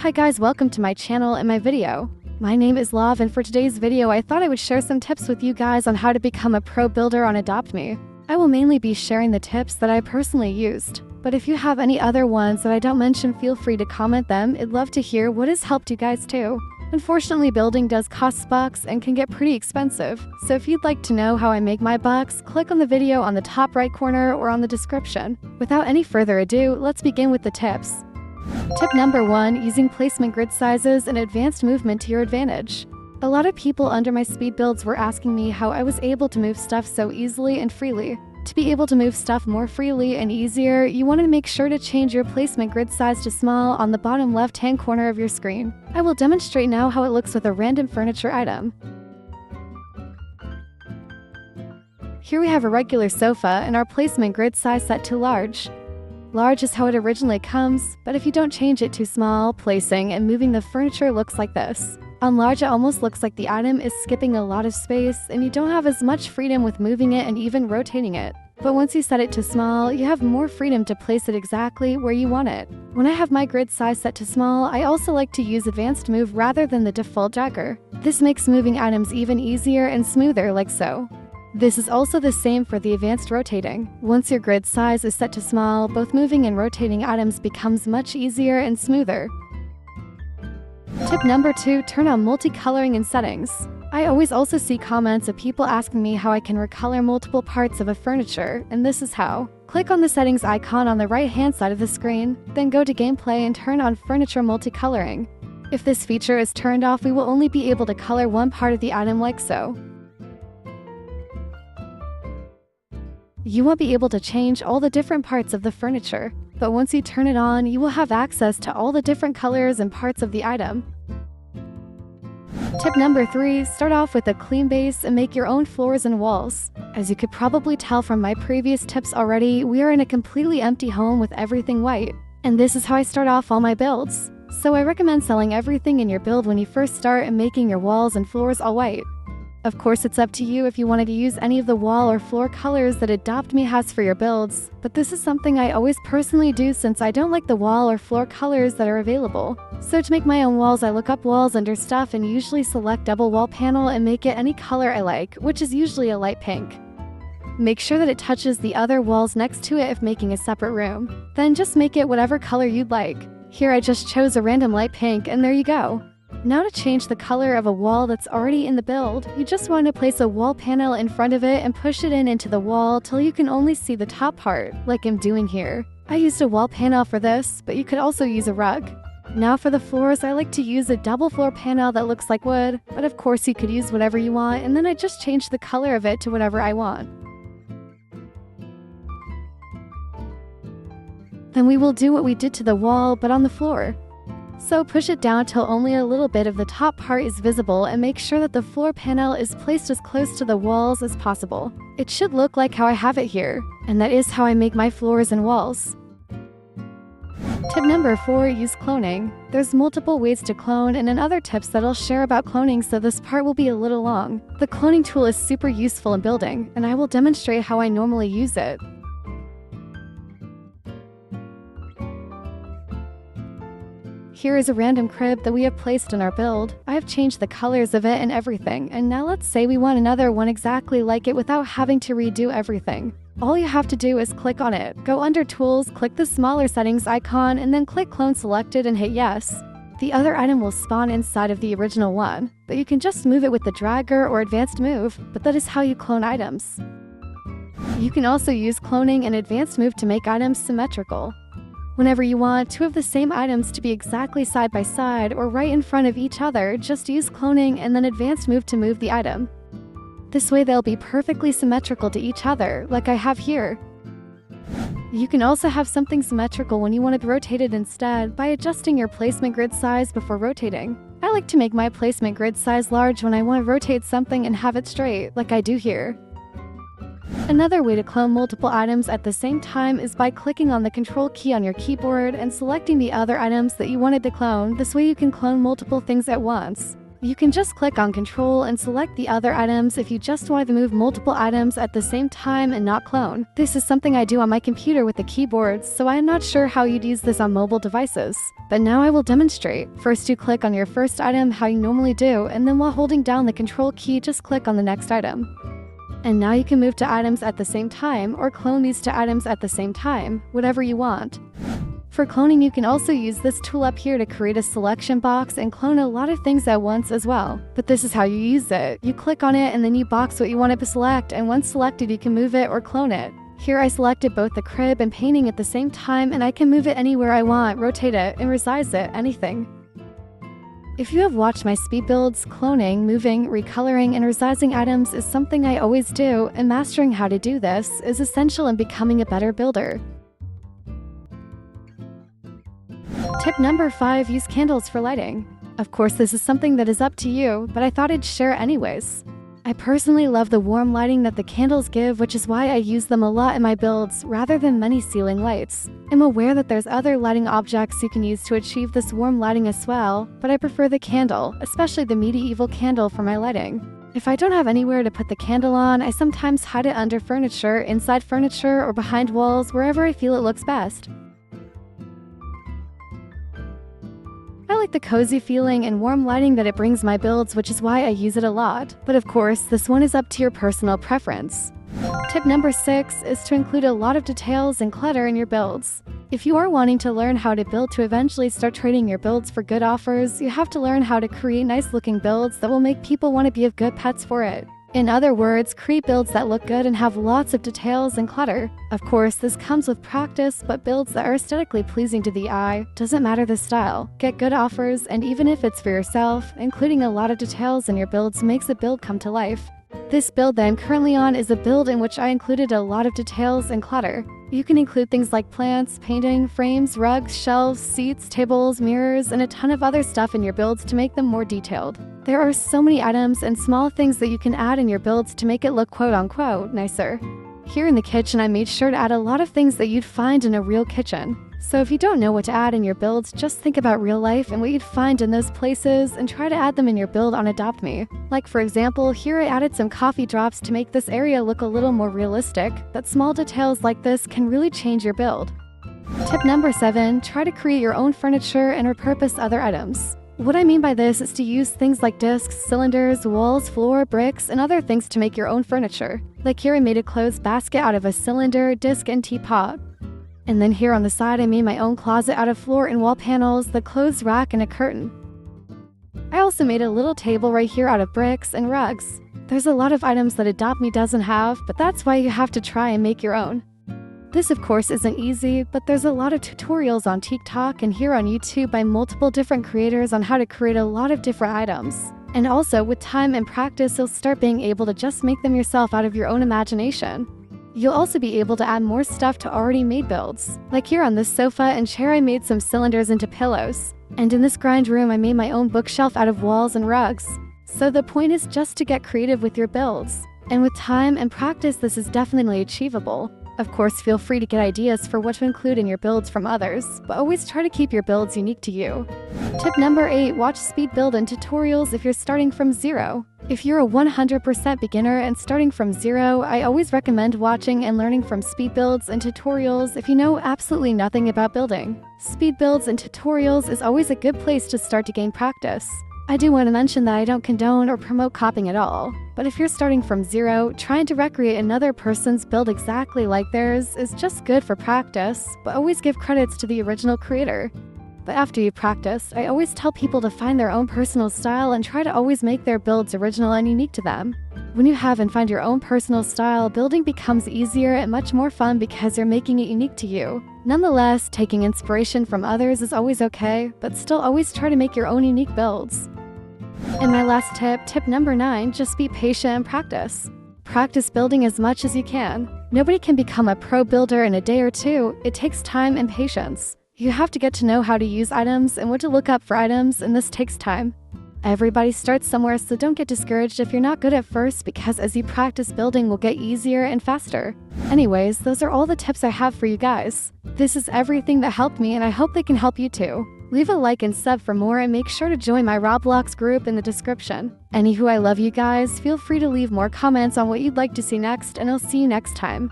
Hi guys, welcome to my channel and my video. My name is Lav, and for today's video I thought I would share some tips with you guys on how to become a pro builder on Adopt Me. I will mainly be sharing the tips that I personally used, but if you have any other ones that I don't mention, feel free to comment them. I'd love to hear what has helped you guys too. Unfortunately, building does cost bucks and can get pretty expensive, so if you'd like to know how I make my bucks, click on the video on the top right corner or on the description. Without any further ado, let's begin with the tips. Tip number 1, using placement grid sizes and advanced movement to your advantage. A lot of people under my speed builds were asking me how I was able to move stuff so easily and freely. To be able to move stuff more freely and easier, you want to make sure to change your placement grid size to small on the bottom left-hand corner of your screen. I will demonstrate now how it looks with a random furniture item. Here we have a regular sofa and our placement grid size set to large. Large is how it originally comes, but if you don't change it to small, placing and moving the furniture looks like this. On large, it almost looks like the item is skipping a lot of space and you don't have as much freedom with moving it and even rotating it. But once you set it to small, you have more freedom to place it exactly where you want it. When I have my grid size set to small, I also like to use advanced move rather than the default dragger. This makes moving items even easier and smoother, like so. This is also the same for the advanced rotating. Once your grid size is set to small, both moving and rotating items becomes much easier and smoother. Tip number 2, turn on multicoloring in settings. I always also see comments of people asking me how I can recolor multiple parts of a furniture, and this is how. Click on the settings icon on the right-hand side of the screen, then go to gameplay and turn on furniture multicoloring. If this feature is turned off, we will only be able to color one part of the item, like so. You won't be able to change all the different parts of the furniture, but once you turn it on, you will have access to all the different colors and parts of the item. Tip number 3, start off with a clean base and make your own floors and walls. As you could probably tell from my previous tips already, we are in a completely empty home with everything white. And this is how I start off all my builds. So I recommend selling everything in your build when you first start and making your walls and floors all white. Of course, it's up to you if you wanted to use any of the wall or floor colors that Adopt Me has for your builds, but this is something I always personally do since I don't like the wall or floor colors that are available. So to make my own walls, I look up walls under stuff and usually select double wall panel and make it any color I like, which is usually a light pink. Make sure that it touches the other walls next to it if making a separate room. Then just make it whatever color you'd like. Here I just chose a random light pink, and there you go. Now to change the color of a wall that's already in the build, you just want to place a wall panel in front of it and push it into the wall till you can only see the top part, like I'm doing here. I used a wall panel for this, but you could also use a rug. Now for the floors, I like to use a double floor panel that looks like wood, but of course you could use whatever you want, and then I just change the color of it to whatever I want. Then we will do what we did to the wall, but on the floor. So push it down till only a little bit of the top part is visible and make sure that the floor panel is placed as close to the walls as possible. It should look like how I have it here, and that is how I make my floors and walls. Tip number 4, use cloning. There's multiple ways to clone and in other tips that I'll share about cloning, so this part will be a little long. The cloning tool is super useful in building, and I will demonstrate how I normally use it. Here is a random crib that we have placed in our build. I have changed the colors of it and everything, and now let's say we want another one exactly like it without having to redo everything. All you have to do is click on it, go under Tools, click the smaller settings icon, and then click Clone Selected and hit Yes. The other item will spawn inside of the original one, but you can just move it with the dragger or advanced move, but that is how you clone items. You can also use cloning and advanced move to make items symmetrical. Whenever you want two of the same items to be exactly side by side or right in front of each other, just use cloning and then advanced move to move the item. This way they'll be perfectly symmetrical to each other, like I have here. You can also have something symmetrical when you want it rotated instead by adjusting your placement grid size before rotating. I like to make my placement grid size large when I want to rotate something and have it straight, like I do here. Another way to clone multiple items at the same time is by clicking on the Control key on your keyboard and selecting the other items that you wanted to clone. This way you can clone multiple things at once. You can just click on Control and select the other items if you just want to move multiple items at the same time and not clone. This is something I do on my computer with the keyboards, so I am not sure how you'd use this on mobile devices. But now I will demonstrate. First, you click on your first item how you normally do, and then while holding down the Control key, just click on the next item. And now you can move to items at the same time or clone these two items at the same time, whatever you want. For cloning, you can also use this tool up here to create a selection box and clone a lot of things at once as well. But this is how you use it. You click on it and then you box what you want it to select, and once selected you can move it or clone it. Here I selected both the crib and painting at the same time, and I can move it anywhere I want, rotate it, and resize it, anything. If you have watched my speed builds, cloning, moving, recoloring, and resizing items is something I always do, and mastering how to do this is essential in becoming a better builder. Tip number 5, use candles for lighting. Of course, this is something that is up to you, but I thought I'd share anyways. I personally love the warm lighting that the candles give, which is why I use them a lot in my builds rather than many ceiling lights. I'm aware that there's other lighting objects you can use to achieve this warm lighting as well, but I prefer the candle, especially the medieval candle for my lighting. If I don't have anywhere to put the candle on, I sometimes hide it under furniture, inside furniture, or behind walls, wherever I feel it looks best. I like the cozy feeling and warm lighting that it brings my builds, which is why I use it a lot. But of course, this one is up to your personal preference. Tip number 6 is to include a lot of details and clutter in your builds. If you are wanting to learn how to build to eventually start trading your builds for good offers, you have to learn how to create nice looking builds that will make people want to be of good pets for it. In other words, create builds that look good and have lots of details and clutter. Of course, this comes with practice, but builds that are aesthetically pleasing to the eye, doesn't matter the style. Get good offers, and even if it's for yourself, including a lot of details in your builds makes a build come to life. This build that I'm currently on is a build in which I included a lot of details and clutter. You can include things like plants, painting, frames, rugs, shelves, seats, tables, mirrors, and a ton of other stuff in your builds to make them more detailed. There are so many items and small things that you can add in your builds to make it look quote-unquote nicer. Here in the kitchen, I made sure to add a lot of things that you'd find in a real kitchen. So if you don't know what to add in your builds, just think about real life and what you'd find in those places and try to add them in your build on Adopt Me. Like for example, here I added some coffee drops to make this area look a little more realistic, but small details like this can really change your build. Tip number 7, try to create your own furniture and repurpose other items. What I mean by this is to use things like discs, cylinders, walls, floor, bricks, and other things to make your own furniture. Like here I made a clothes basket out of a cylinder, disc, and teapot. And then here on the side I made my own closet out of floor and wall panels, the clothes rack, and a curtain. I also made a little table right here out of bricks and rugs. There's a lot of items that Adopt Me doesn't have, but that's why you have to try and make your own. This of course isn't easy, but there's a lot of tutorials on TikTok and here on YouTube by multiple different creators on how to create a lot of different items. And also, with time and practice, you'll start being able to just make them yourself out of your own imagination. You'll also be able to add more stuff to already made builds. Like here on this sofa and chair I made some cylinders into pillows. And in this grind room I made my own bookshelf out of walls and rugs. So the point is just to get creative with your builds. And with time and practice this is definitely achievable. Of course, feel free to get ideas for what to include in your builds from others, but always try to keep your builds unique to you. Tip number 8, watch speed build and tutorials if you're starting from zero. If you're a 100% beginner and starting from zero, I always recommend watching and learning from speed builds and tutorials if you know absolutely nothing about building. Speed builds and tutorials is always a good place to start to gain practice. I do want to mention that I don't condone or promote copying at all, but if you're starting from zero, trying to recreate another person's build exactly like theirs is just good for practice, but always give credits to the original creator. But after you practice, I always tell people to find their own personal style and try to always make their builds original and unique to them. When you have and find your own personal style, building becomes easier and much more fun because you're making it unique to you. Nonetheless, taking inspiration from others is always okay, but still always try to make your own unique builds. And my last tip, tip number 9, just be patient and practice. Practice building as much as you can. Nobody can become a pro builder in a day or two. It takes time and patience. You have to get to know how to use items and what to look up for items, and this takes time. Everybody starts somewhere, so don't get discouraged if you're not good at first, because as you practice, building will get easier and faster. Anyways, those are all the tips I have for you guys. This is everything that helped me, and I hope they can help you too. Leave a like and sub for more, and make sure to join my Roblox group in the description. Anywho, I love you guys. Feel free to leave more comments on what you'd like to see next, and I'll see you next time.